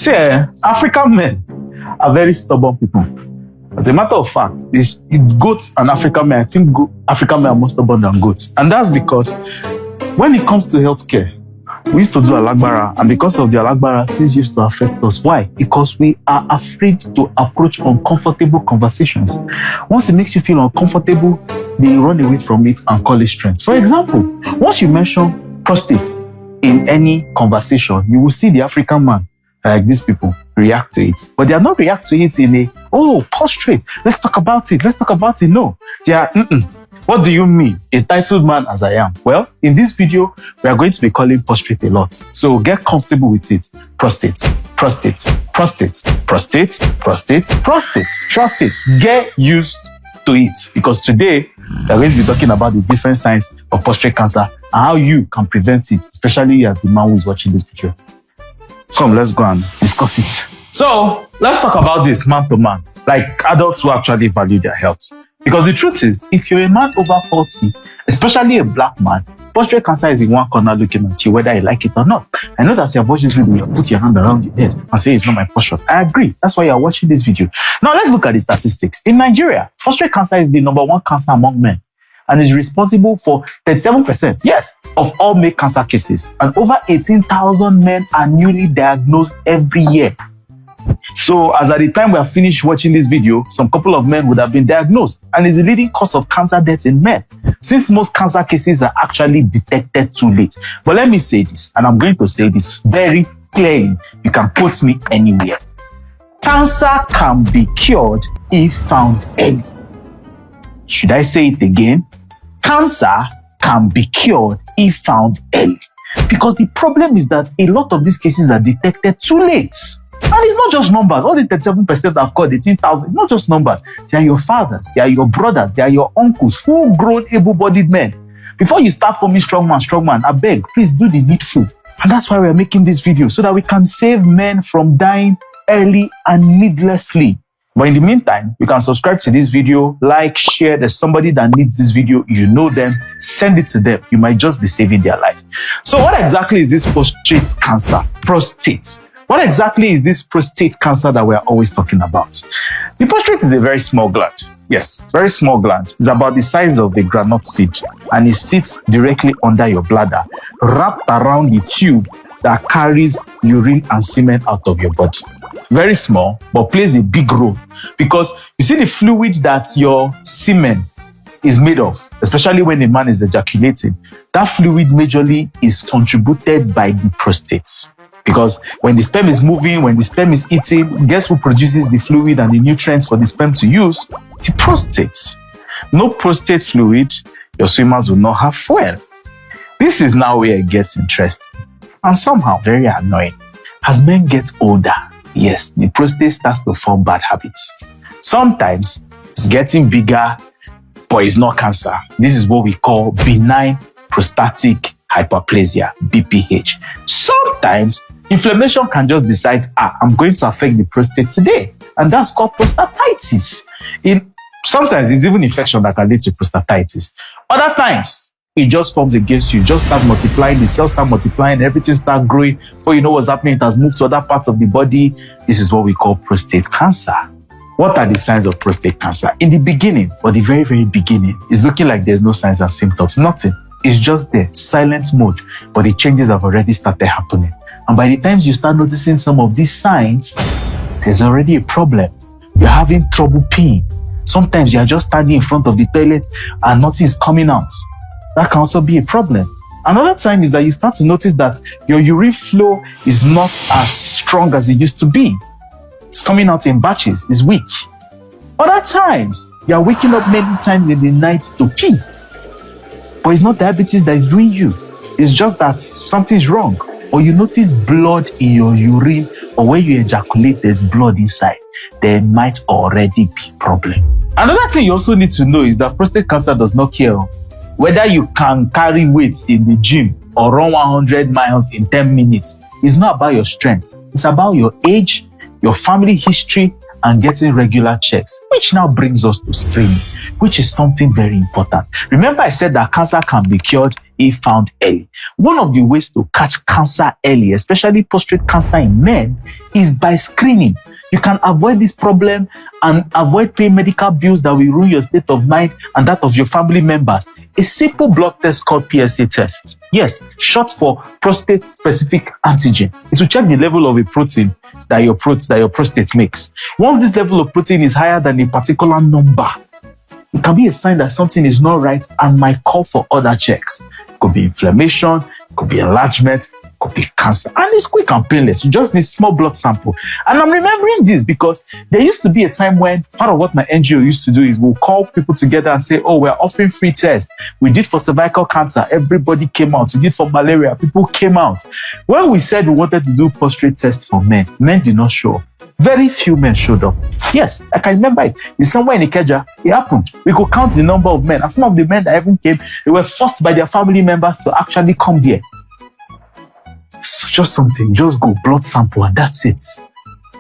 See, African men are very stubborn people. As a matter of fact, goats and African men, I think African men are more stubborn than goats. And that's because when it comes to healthcare, we used to do alagbara, and because of the alagbara, things used to affect us. Why? Because we are afraid to approach uncomfortable conversations. Once it makes you feel uncomfortable, they run away from it and call it strength. For example, once you mention prostate in any conversation, you will see the African man, like these people, react to it. But they are not react to it in a, oh, prostate, let's talk about it, No, they are, What do you mean, entitled man as I am? Well, in this video, we are going to be calling prostate a lot. So get comfortable with it. Prostate. Trust it. Get used to it. Because today, we are going to be talking about the different signs of prostate cancer and how you can prevent it, especially as the man who is watching this video. Come, let's go and discuss it. So, let's talk about this man to man, like adults who actually value their health. Because the truth is, if you're a man over 40, especially a black man, prostate cancer is in one corner looking at you, whether you like it or not. I know that you're watching this video, you put your hand around your head and say it's not my portion. I agree. That's why you're watching this video. Now, let's look at the statistics. In Nigeria, prostate cancer is the #1 cancer among men and is responsible for 37%, yes, of all male cancer cases. And over 18,000 men are newly diagnosed every year. So, as at the time we have finished watching this video, some couple of men would have been diagnosed, and is the leading cause of cancer deaths in men, since most cancer cases are actually detected too late. But let me say this, and I'm going to say this very clearly. You can quote me anywhere. Cancer can be cured if found early. Should I say it again? Cancer can be cured if found early. Because the problem is that a lot of these cases are detected too late. And it's not just numbers. All the 37% I've called 18,000, it's not just numbers. They are your fathers, they are your brothers, they are your uncles, full-grown, able-bodied men. Before you start forming strong man, I beg, please do the needful. And that's why we're making this video, so that we can save men from dying early and needlessly. But in the meantime, you can subscribe to this video, like, share. There's somebody that needs this video. You know them. Send it to them. You might just be saving their life. So what exactly is this prostate cancer? Prostate. What exactly is this prostate cancer that we're always talking about? The prostate is a very small gland. Yes, very small gland. It's about the size of a groundnut seed, and it sits directly under your bladder, wrapped around the tube that carries urine and semen out of your body. Very small, but plays a big role, because you see the fluid that your semen is made of, especially when a man is ejaculating, that fluid majorly is contributed by the prostate. Because when the sperm is moving, when the sperm is eating, guess who produces the fluid and the nutrients for the sperm to use? The prostate. No prostate fluid, your swimmers will not have fuel. This is now where it gets interesting and somehow very annoying. As men get older, yes, the prostate starts to form bad habits. Sometimes it's getting bigger, but it's not cancer. This is what we call benign prostatic hyperplasia, BPH. Sometimes inflammation can just decide, I'm going to affect the prostate today, and that's called prostatitis. Sometimes it's even infection that can lead to prostatitis. Other times, it just forms against you. Just start multiplying, the cells start multiplying, everything start growing. Before you know what's happening, it has moved to other parts of the body. This is what we call prostate cancer. What are the signs of prostate cancer? In the beginning, or the very, very beginning, it's looking like there's no signs and symptoms, nothing. It's just there, silent mode, but the changes have already started happening. And by the time you start noticing some of these signs, there's already a problem. You're having trouble peeing. Sometimes you're just standing in front of the toilet and nothing is coming out. That can also be a problem. Another time is that you start to notice that your urine flow is not as strong as it used to be. It's coming out in batches, it's weak. Other times, you're waking up many times in the night to pee. But it's not diabetes that is doing you. It's just that something is wrong. Or you notice blood in your urine, or when you ejaculate, there's blood inside. There might already be a problem. Another thing you also need to know is that prostate cancer does not care whether you can carry weights in the gym or run 100 miles in 10 minutes. It's not about your strength. It's about your age, your family history, and getting regular checks, which now brings us to screening, which is something very important. Remember I said that cancer can be cured if found early. One of the ways to catch cancer early, especially prostate cancer in men, is by screening. You can avoid this problem and avoid paying medical bills that will ruin your state of mind and that of your family members. A simple blood test called PSA test. Yes, short for prostate-specific antigen. It will check the level of a protein that your prostate makes. Once this level of protein is higher than a particular number, it can be a sign that something is not right and might call for other checks. It could be inflammation, it could be enlargement, it could be cancer. And it's quick and painless. You just need small blood sample. And I'm remembering this because there used to be a time when part of what my NGO used to do is we'll call people together and say, oh, we're offering free tests. We did for cervical cancer. Everybody came out. We did for malaria. People came out. When we said we wanted to do prostate tests for men did not show up. Very few men showed up. Yes, I can remember it. It's somewhere in Ikeja. It happened. We could count the number of men. And some of the men that even came, they were forced by their family members to actually come there. So just something. Just go blood sample and that's it.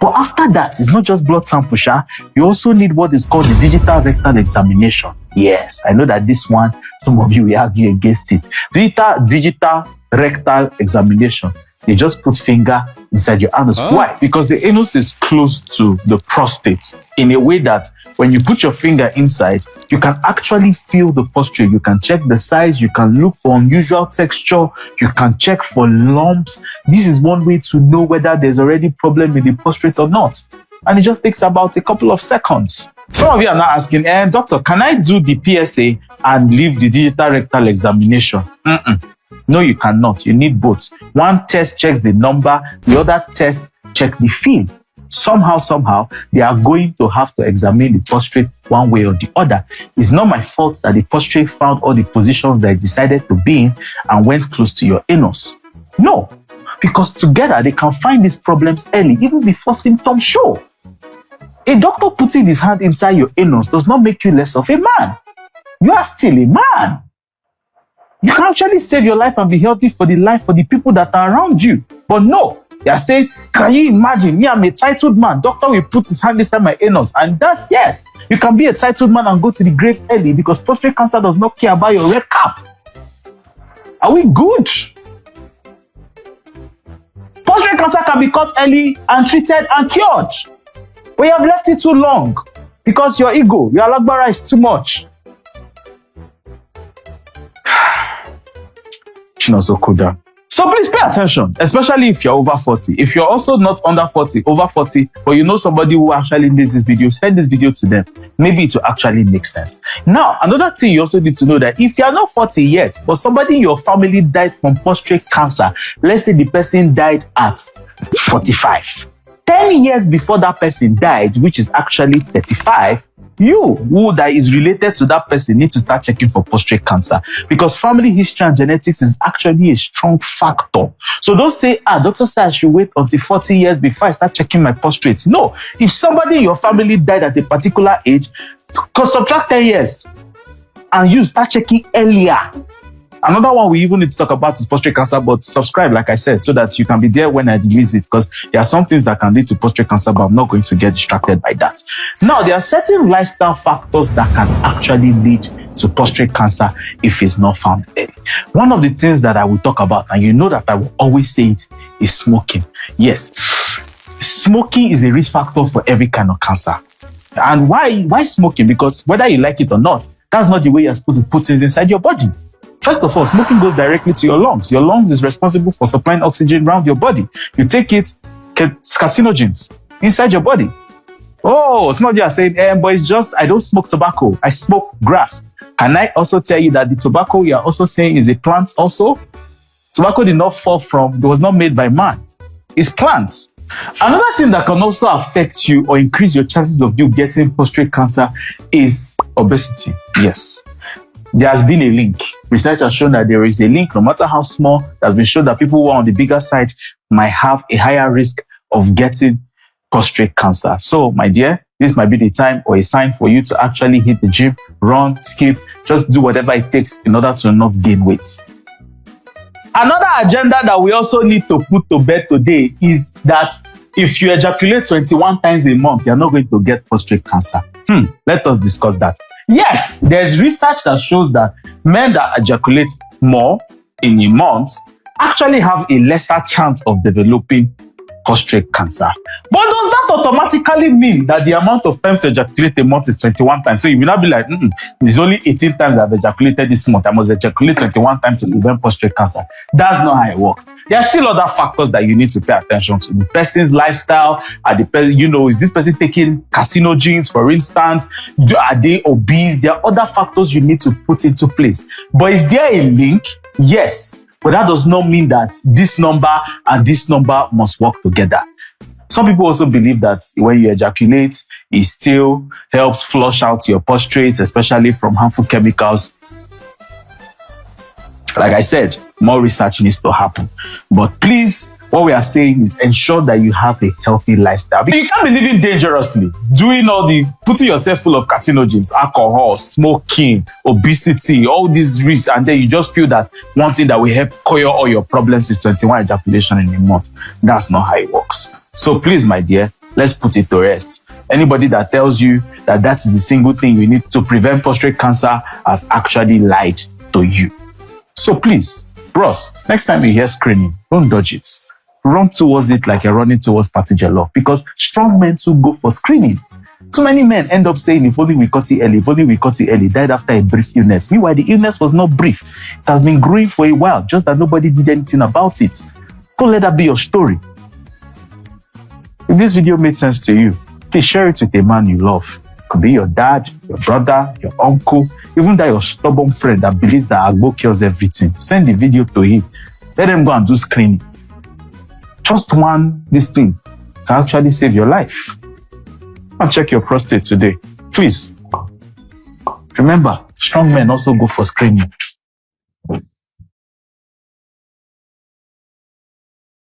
But after that, it's not just blood sample, Sha. You also need what is called the digital rectal examination. Yes, I know that this one, some of you will argue against it. Digital rectal examination. They just put finger inside your anus. Why? Because the anus is close to the prostate in a way that when you put your finger inside, you can actually feel the prostate. You can check the size. You can look for unusual texture. You can check for lumps. This is one way to know whether there's already problem in the prostate or not. And it just takes about a couple of seconds. Some of you are now asking, doctor, can I do the PSA and leave the digital rectal examination? No, you cannot. You need both. One test checks the number, the other test checks the field. Somehow, they are going to have to examine the prostate one way or the other. It's not my fault that the prostate found all the positions that it decided to be in and went close to your anus. No, because together they can find these problems early, even before symptoms show. A doctor putting his hand inside your anus does not make you less of a man. You are still a man. You can actually save your life and be healthy for the people that are around you. But no, they are saying, can you imagine? Me, I'm a titled man. Doctor will put his hand inside my anus. And that's, yes, you can be a titled man and go to the grave early because prostate cancer does not care about your red cap. Are we good? Prostate cancer can be caught early and treated and cured. But you have left it too long because your ego, your alagbara is too much. So please pay attention, especially if you're over 40. If you're also not under 40, over 40, but you know somebody who actually needs this video, send this video to them. Maybe it will actually make sense. Now, another thing you also need to know that if you're not 40 yet, but somebody in your family died from prostate cancer, let's say the person died at 45. 10 years before that person died, which is actually 35, you who that is related to that person need to start checking for prostate cancer because family history and genetics is actually a strong factor. So don't say, doctor said I should wait until 40 years before I start checking my prostate. No, if somebody in your family died at a particular age, subtract 10 years and you start checking earlier. Another one we even need to talk about is prostate cancer, but subscribe, like I said, so that you can be there when I release it, because there are some things that can lead to prostate cancer, but I'm not going to get distracted by that. Now, there are certain lifestyle factors that can actually lead to prostate cancer if it's not found early. One of the things that I will talk about, and you know that I will always say it, is smoking. Yes, smoking is a risk factor for every kind of cancer. And why smoking? Because whether you like it or not, that's not the way you're supposed to put things inside your body. First of all, smoking goes directly to your lungs. Your lungs is responsible for supplying oxygen around your body. You take it, carcinogens inside your body. Oh, some of you are saying, but it's just, I don't smoke tobacco. I smoke grass. Can I also tell you that the tobacco you are also saying is a plant also? Tobacco did not fall from, it was not made by man. It's plants. Another thing that can also affect you or increase your chances of you getting prostate cancer is obesity. Yes. There has been a link. Research has shown that there is a link, no matter how small. It has been shown that people who are on the bigger side might have a higher risk of getting prostate cancer. So, my dear, this might be the time or a sign for you to actually hit the gym, run, skip, just do whatever it takes in order to not gain weight. Another agenda that we also need to put to bed today is that if you ejaculate 21 times a month, you're not going to get prostate cancer. Let us discuss that. Yes, there's research that shows that men that ejaculate more in a month actually have a lesser chance of developing prostate cancer. But does that automatically mean that the amount of times to ejaculate a month is 21 times? So you will not be like, it's only 18 times I've ejaculated this month. I must ejaculate 21 times to prevent prostate cancer. That's not how it works. There are still other factors that you need to pay attention to. The person's lifestyle, is this person taking carcinogens, for instance? Are they obese? There are other factors you need to put into place. But is there a link? Yes. But that does not mean that this number and this number must work together. Some people also believe that when you ejaculate, it still helps flush out your prostate, especially from harmful chemicals. Like I said, more research needs to happen. But please, what we are saying is ensure that you have a healthy lifestyle. You can't be living dangerously, putting yourself full of carcinogens, alcohol, smoking, obesity, all these risks, and then you just feel that one thing that will help cure all your problems is 21 ejaculation in a month. That's not how it works. So please, my dear, let's put it to rest. Anybody that tells you that that's the single thing you need to prevent prostate cancer has actually lied to you. So please, bros, next time you hear screaming, don't dodge it. Run towards it like you're running towards party jollof, because strong men too go for screening. Too many men end up saying, if only we caught it early, died after a brief illness. Meanwhile, the illness was not brief. It has been growing for a while, just that nobody did anything about it. Don't let that be your story. If this video made sense to you, please share it with a man you love. It could be your dad, your brother, your uncle, even that your stubborn friend that believes that Agbo cures everything. Send the video to him. Let them go and do screening. Just this thing can actually save your life. And check your prostate today. Please. Remember, strong men also go for screening.